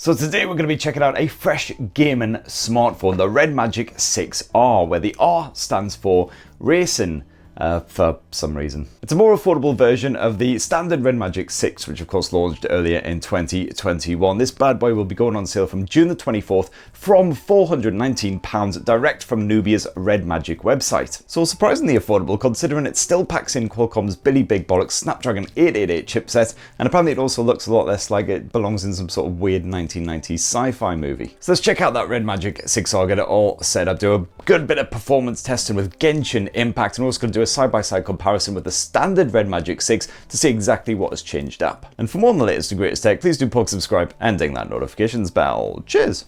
So today we're going to be checking out a fresh gaming smartphone, the Red Magic 6R, where the R stands for racing. For some reason. It's a more affordable version of the standard Red Magic 6, which of course launched earlier in 2021. This bad boy will be going on sale from June the 24th from £419 direct from Nubia's Red Magic website. So surprisingly affordable considering it still packs in Qualcomm's Billy Big Bollocks Snapdragon 888 chipset, and apparently it also looks a lot less like it belongs in some sort of weird 1990s sci-fi movie. So let's check out that Red Magic 6R, get it all set up, do a good bit of performance testing with Genshin Impact, and also going to do a side-by-side comparison with the standard Red Magic 6 to see exactly what has changed up. And for more on the latest and greatest tech, please do subscribe and ding that notifications bell. Cheers!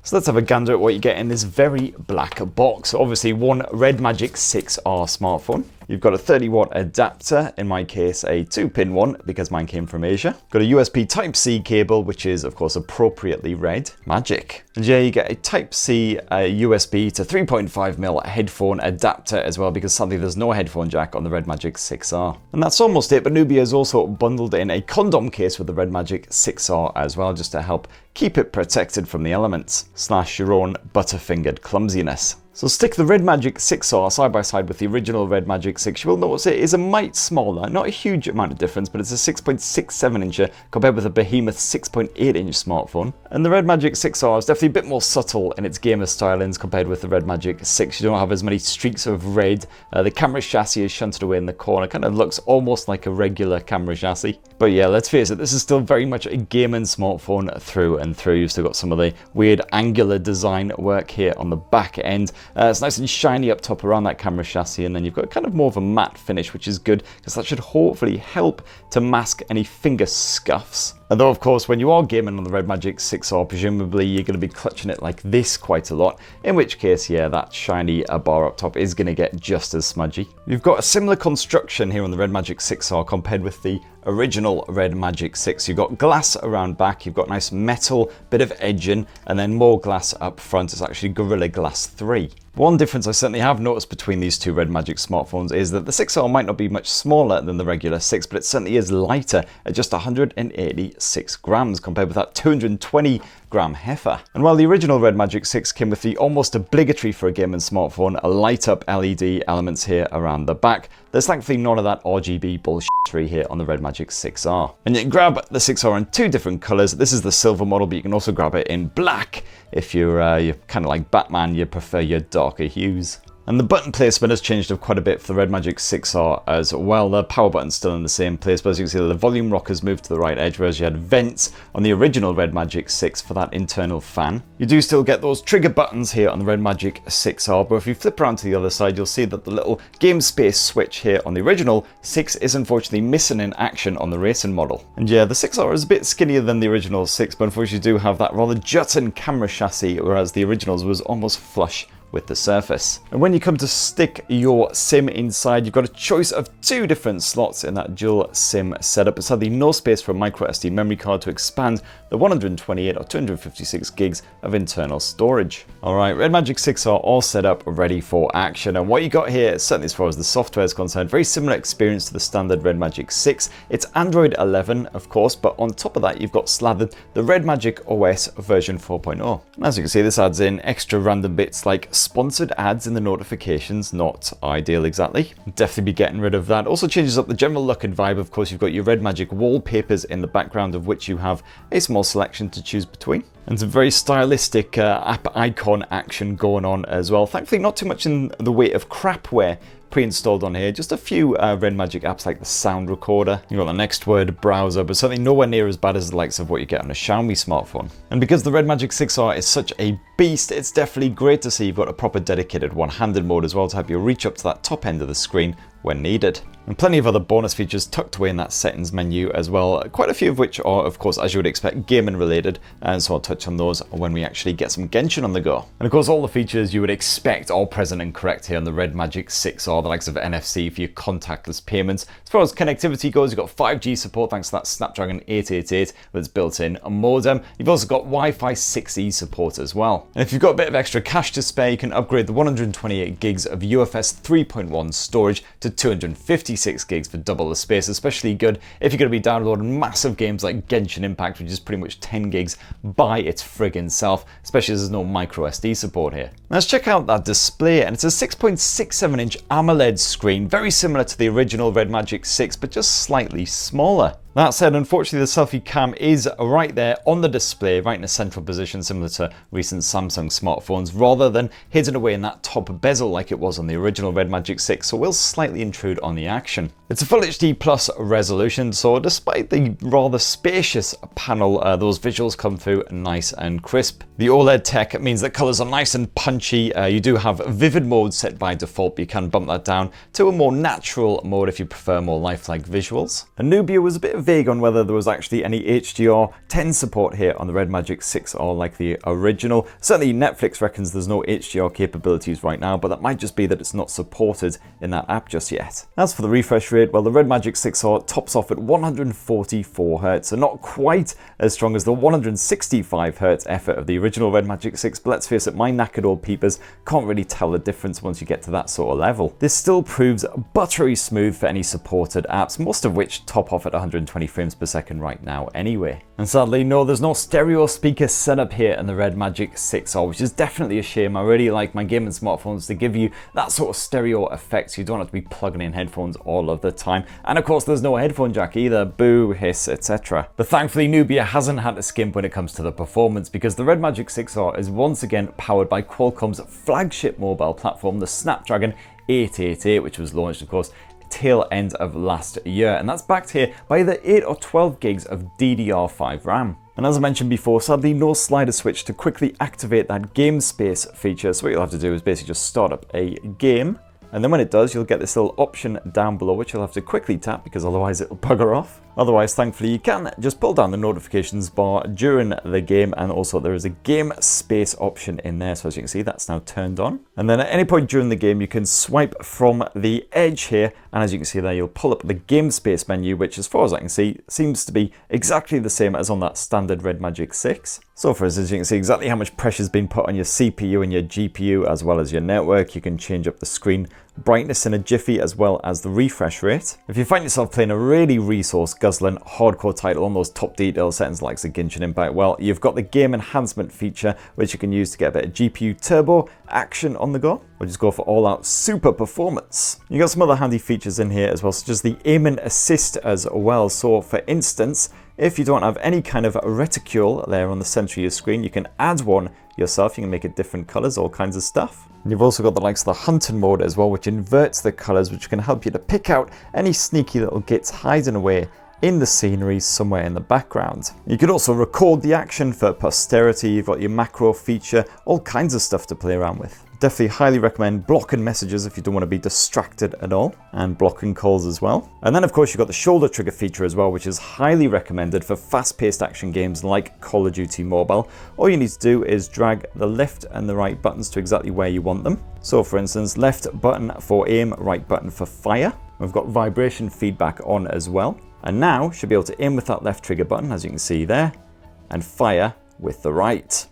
So let's have a gander at what you get in this very black box. Obviously one Red Magic 6R smartphone. You've got a 30-watt adapter, in my case a 2-pin one because mine came from Asia. Got a USB Type-C cable, which is of course appropriately red magic. And yeah, you get a Type-C USB to 3.5mm headphone adapter as well, because sadly there's no headphone jack on the Red Magic 6R. And that's almost it, but Nubia has also bundled in a condom case with the Red Magic 6R as well, just to help keep it protected from the elements / your own butterfingered clumsiness. So stick the Red Magic 6R side by side with the original Red Magic 6. You will notice it is a mite smaller, not a huge amount of difference, but it's a 6.67 incher compared with a behemoth 6.8 inch smartphone. And the Red Magic 6R is definitely a bit more subtle in its gamer stylings compared with the Red Magic 6. You don't have as many streaks of red. The camera chassis is shunted away in the corner, kind of looks almost like a regular camera chassis. But yeah, let's face it, this is still very much a gaming smartphone through and through. You've still got some of the weird angular design work here on the back end. It's nice and shiny up top around that camera chassis, and then you've got kind of more of a matte finish, which is good because that should hopefully help to mask any finger scuffs. Although of course when you are gaming on the Red Magic 6R, presumably you're going to be clutching it like this quite a lot, in which case yeah, that shiny bar up top is going to get just as smudgy. You've got a similar construction here on the Red Magic 6R compared with the original Red Magic 6. You've got glass around back, you've got nice metal, bit of edging, and then more glass up front. It's actually Gorilla Glass 3. One difference I certainly have noticed between these two Red Magic smartphones is that the 6R might not be much smaller than the regular 6, but it certainly is lighter at just 186 grams compared with that 220 gram heifer. And while the original Red Magic 6 came with the almost obligatory for a gaming smartphone light up LED elements here around the back, there's thankfully none of that RGB bullshittery here on the Red Magic 6R. And you can grab the 6R in two different colors. This is the silver model, but you can also grab it in black if you're kind of like Batman, you prefer your darker hues. And the button placement has changed up quite a bit for the Red Magic 6R as well. The power button's still in the same place, but as you can see, the volume rockers moved to the right edge, whereas you had vents on the original Red Magic 6 for that internal fan. You do still get those trigger buttons here on the Red Magic 6R, but if you flip around to the other side, you'll see that the little game space switch here on the original 6 is unfortunately missing in action on the racing model. And yeah, the 6R is a bit skinnier than the original 6, but unfortunately you do have that rather jutting camera chassis, whereas the originals was almost flush with the surface. And when you come to stick your SIM inside, you've got a choice of two different slots in that dual SIM setup. But sadly no space for a micro SD memory card to expand the 128 or 256 gigs of internal storage. Alright, Red Magic 6R all set up, ready for action. And what you got here, certainly as far as the software is concerned, very similar experience to the standard Red Magic 6. It's Android 11, of course, but on top of that, you've got slathered the Red Magic OS version 4.0. And as you can see, this adds in extra random bits like sponsored ads in the notifications, not ideal exactly. Definitely be getting rid of that. Also changes up the general look and vibe. Of course, you've got your Red Magic wallpapers in the background, of which you have a small selection to choose between. And some very stylistic app icon action going on as well. Thankfully, not too much in the way of crapware pre-installed on here. Just a few Red Magic apps like the sound recorder. You've got the Next Word browser, but something nowhere near as bad as the likes of what you get on a Xiaomi smartphone. And because the Red Magic 6R is such a beast, it's definitely great to see you've got a proper dedicated one-handed mode as well to help you reach up to that top end of the screen when needed. And plenty of other bonus features tucked away in that settings menu as well, quite a few of which are, of course, as you would expect, gaming related, and so I'll touch on those when we actually get some Genshin on the go. And of course, all the features you would expect are present and correct here on the Red Magic 6R, the likes of NFC for your contactless payments. As far as connectivity goes, you've got 5G support thanks to that Snapdragon 888 with its built-in modem. You've also got Wi-Fi 6E support as well. And if you've got a bit of extra cash to spare, you can upgrade the 128 gigs of UFS 3.1 storage to 256 36 gigs for double the space, especially good if you're going to be downloading massive games like Genshin Impact, which is pretty much 10 gigs by its friggin' self, especially as there's no micro SD support here. Now let's check out that display, and it's a 6.67 inch AMOLED screen, very similar to the original Red Magic 6, but just slightly smaller. That said, unfortunately the selfie cam is right there on the display, right in a central position similar to recent Samsung smartphones, rather than hidden away in that top bezel like it was on the original Red Magic 6, so will slightly intrude on the action. It's a Full HD Plus resolution, so despite the rather spacious panel, those visuals come through nice and crisp. The OLED tech means that colours are nice and punchy. You do have vivid mode set by default, but you can bump that down to a more natural mode if you prefer more lifelike visuals. And Nubia was a bit vague on whether there was actually any HDR10 support here on the Red Magic 6R like the original. Certainly Netflix reckons there's no HDR capabilities right now, but that might just be that it's not supported in that app just yet. As for the refresh rate, well, the Red Magic 6R tops off at 144Hz, so not quite as strong as the 165Hz effort of the original Red Magic 6, but let's face it, my knackered old peepers can't really tell the difference once you get to that sort of level. This still proves buttery smooth for any supported apps, most of which top off at 120 frames per second right now anyway. And sadly, no, there's no stereo speaker setup here in the Red Magic 6R, which is definitely a shame. I really like my gaming smartphones to give you that sort of stereo effect, so you don't have to be plugging in headphones all of the time. And of course, there's no headphone jack either, boo, hiss, etc. But thankfully, Nubia hasn't had to skimp when it comes to the performance, because the Red Magic 6R is once again powered by Qualcomm's flagship mobile platform, the Snapdragon 888, which was launched, of course, tail end of last year, and that's backed here by either 8 or 12 gigs of DDR5 RAM. And as I mentioned before, sadly no slider switch to quickly activate that game space feature, so what you'll have to do is basically just start up a game, and then when it does, you'll get this little option down below which you'll have to quickly tap because otherwise it'll bugger off. Otherwise, thankfully, you can just pull down the notifications bar during the game, and also there is a game space option in there. So as you can see, that's now turned on. And then at any point during the game, you can swipe from the edge here, and as you can see there, you'll pull up the game space menu, which as far as I can see, seems to be exactly the same as on that standard Red Magic 6. So for instance, you can see exactly how much pressure has been put on your CPU and your GPU, as well as your network. You can change up the screen brightness in a jiffy, as well as the refresh rate. If you find yourself playing a really resource guzzling hardcore title on those top detail settings like the Genshin Impact, well, you've got the game enhancement feature, which you can use to get a bit of GPU turbo action on the go, or just go for all out super performance. You got some other handy features in here as well, such as the aiming assist as well. So for instance, if you don't have any kind of reticule there on the center of your screen, you can add one yourself. You can make it different colors, all kinds of stuff. And you've also got the likes of the hunting mode as well, which inverts the colors, which can help you to pick out any sneaky little gits hiding away in the scenery somewhere in the background. You could also record the action for posterity. You've got your macro feature, all kinds of stuff to play around with. Definitely highly recommend blocking messages if you don't want to be distracted at all, and blocking calls as well. And then of course you've got the shoulder trigger feature as well, which is highly recommended for fast-paced action games like Call of Duty Mobile. All you need to do is drag the left and the right buttons to exactly where you want them. So for instance, left button for aim, right button for fire. We've got vibration feedback on as well. And now should be able to aim with that left trigger button, as you can see there, and fire with the right.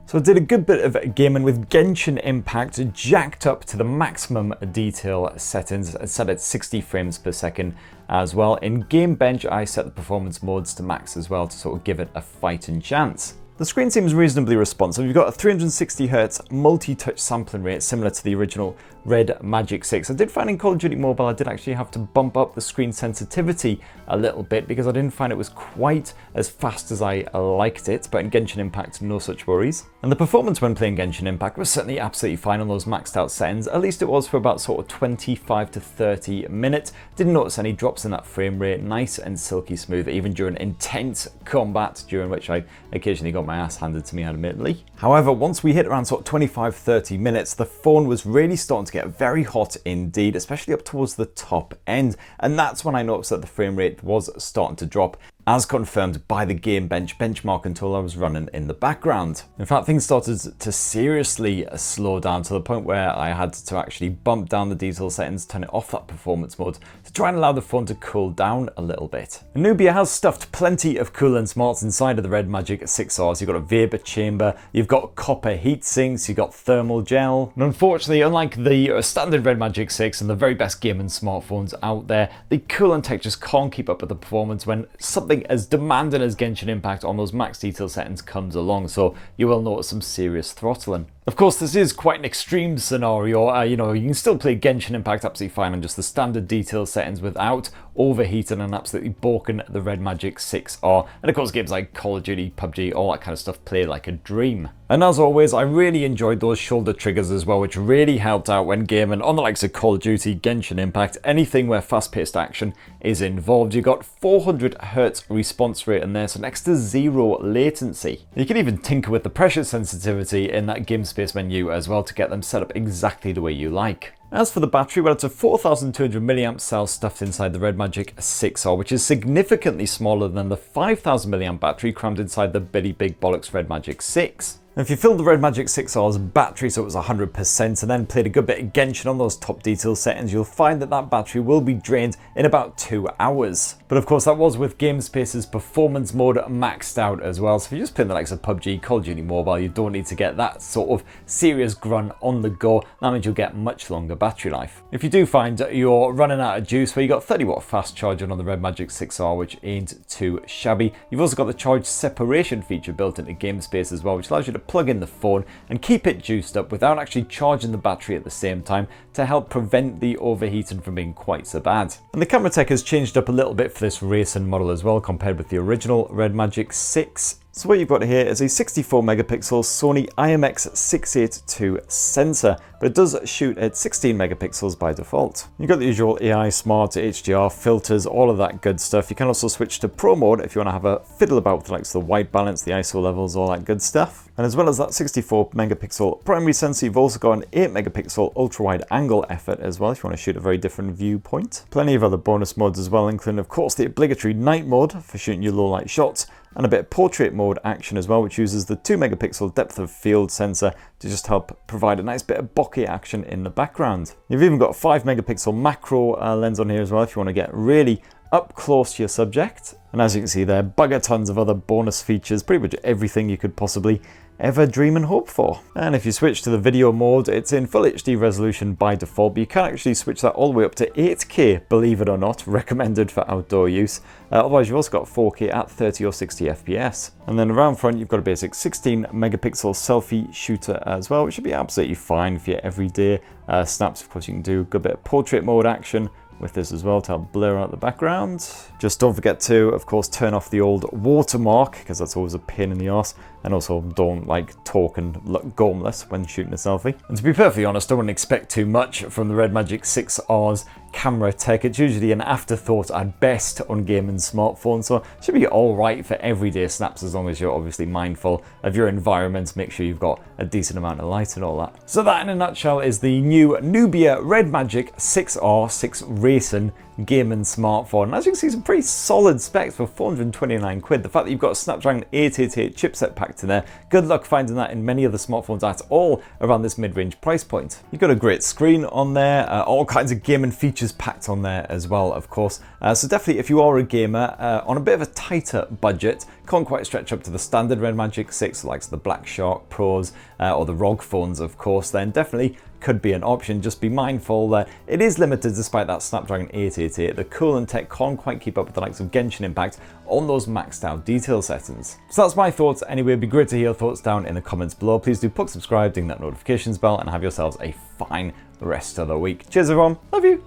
So I did a good bit of gaming with Genshin Impact jacked up to the maximum detail settings, set at 60 frames per second as well. In Game Bench, I set the performance modes to max as well to sort of give it a fighting chance. The screen seems reasonably responsive. You've got a 360Hz multi-touch sampling rate similar to the original Red Magic 6. I did find in Call of Duty Mobile I did actually have to bump up the screen sensitivity a little bit because I didn't find it was quite as fast as I liked it, but in Genshin Impact no such worries. And the performance when playing Genshin Impact was certainly absolutely fine on those maxed out settings. At least it was for about sort of 25 to 30 minutes. Didn't notice any drops in that frame rate, nice and silky smooth even during intense combat, during which I occasionally got my ass handed to me admittedly. However, once we hit around sort of 25-30 minutes, the phone was really starting to get very hot indeed, especially up towards the top end, and that's when I noticed that the frame rate was starting to drop. as confirmed by the Gamebench benchmarking tool I was running in the background. In fact, things started to seriously slow down to the point where I had to actually bump down the detail settings, turn it off that performance mode to try and allow the phone to cool down a little bit. And Nubia has stuffed plenty of coolant smarts inside of the Red Magic 6Rs. You've got a vapor chamber, you've got copper heat sinks, you've got thermal gel. And unfortunately, unlike the standard Red Magic 6 and the very best gaming smartphones out there, the coolant tech just can't keep up with the performance when something as demanding as Genshin Impact on those max detail settings comes along, so you will notice some serious throttling. Of course, this is quite an extreme scenario. You can still play Genshin Impact absolutely fine on just the standard detail settings without overheating and absolutely balking the Red Magic 6R. And of course, games like Call of Duty, PubG, all that kind of stuff play like a dream. And as always, I really enjoyed those shoulder triggers as well, which really helped out when gaming on the likes of Call of Duty, Genshin Impact, anything where fast-paced action is involved. You got 400 Hz response rate in there, so next to zero latency. You can even tinker with the pressure sensitivity in that game space menu as well to get them set up exactly the way you like. As for the battery, well, it's a 4,200 mAh cell stuffed inside the Red Magic 6R, which is significantly smaller than the 5,000 mAh battery crammed inside the Billy Big Bollocks Red Magic 6. If you filled the Red Magic 6R's battery so it was 100% and then played a good bit of Genshin on those top detail settings, you'll find that that battery will be drained in about 2 hours. But of course, that was with GameSpace's performance mode maxed out as well. So if you're just playing the likes of PubG, CoD Mobile, you don't need to get that sort of serious grunt on the go. That means you'll get much longer battery life. If you do find you're running out of juice, well, you got 30-watt fast charging on the Red Magic 6R, which ain't too shabby. You've also got the charge separation feature built into GameSpace as well, which allows you to plug in the phone and keep it juiced up without actually charging the battery at the same time to help prevent the overheating from being quite so bad. And the camera tech has changed up a little bit for this racing model as well compared with the original Red Magic 6. So what you've got here is a 64 megapixel Sony IMX682 sensor, but it does shoot at 16 megapixels by default. You've got the usual AI, smart, HDR, filters, all of that good stuff. You can also switch to Pro mode if you want to have a fiddle about with the white balance, the ISO levels, all that good stuff. And as well as that 64 megapixel primary sensor, you've also got an 8 megapixel ultra wide angle effort as well if you want to shoot a very different viewpoint. Plenty of other bonus modes as well, including of course the obligatory night mode for shooting your low light shots, and a bit of portrait mode action as well, which uses the 2 megapixel depth of field sensor to just help provide a nice bit of bokeh action in the background. You've even got a 5 megapixel macro lens on here as well if you want to get really up close to your subject. And as you can see there, bugger tons of other bonus features, pretty much everything you could possibly ever dream and hope for. And if you switch to the video mode, it's in full HD resolution by default, but you can actually switch that all the way up to 8K, believe it or not, recommended for outdoor use. Otherwise, you've also got 4K at 30 or 60 FPS. And then around front, you've got a basic 16 megapixel selfie shooter as well, which should be absolutely fine for your everyday snaps. Of course, you can do a good bit of portrait mode action with this as well to help blur out the background. Just don't forget to, of course, turn off the old watermark, because that's always a pain in the arse. And also don't talk and look gormless when shooting a selfie. And to be perfectly honest, I wouldn't expect too much from the Red Magic 6R's camera tech. It's usually an afterthought at best on gaming smartphones, so it should be alright for everyday snaps as long as you're obviously mindful of your environment. Make sure you've got a decent amount of light and all that. So that in a nutshell is the new Nubia Red Magic 6R 6 Racing gaming smartphone. And as you can see, some pretty solid specs for 429 quid. The fact that you've got a Snapdragon 888 chipset packed in there, good luck finding that in many other smartphones at all around this mid-range price point. You've got a great screen on there, all kinds of gaming features packed on there as well, of course. So definitely, if you are a gamer on a bit of a tighter budget, can't quite stretch up to the standard Red Magic 6, like the Black Shark Pros or the ROG phones, of course, then definitely could be an option. Just be mindful that it is limited despite that Snapdragon 888. The coolant tech can't quite keep up with the likes of Genshin Impact on those maxed out detail settings. So that's my thoughts anyway. It'd be great to hear your thoughts down in the comments below. Please do click subscribe, ding that notifications bell, and have yourselves a fine rest of the week. Cheers everyone, love you.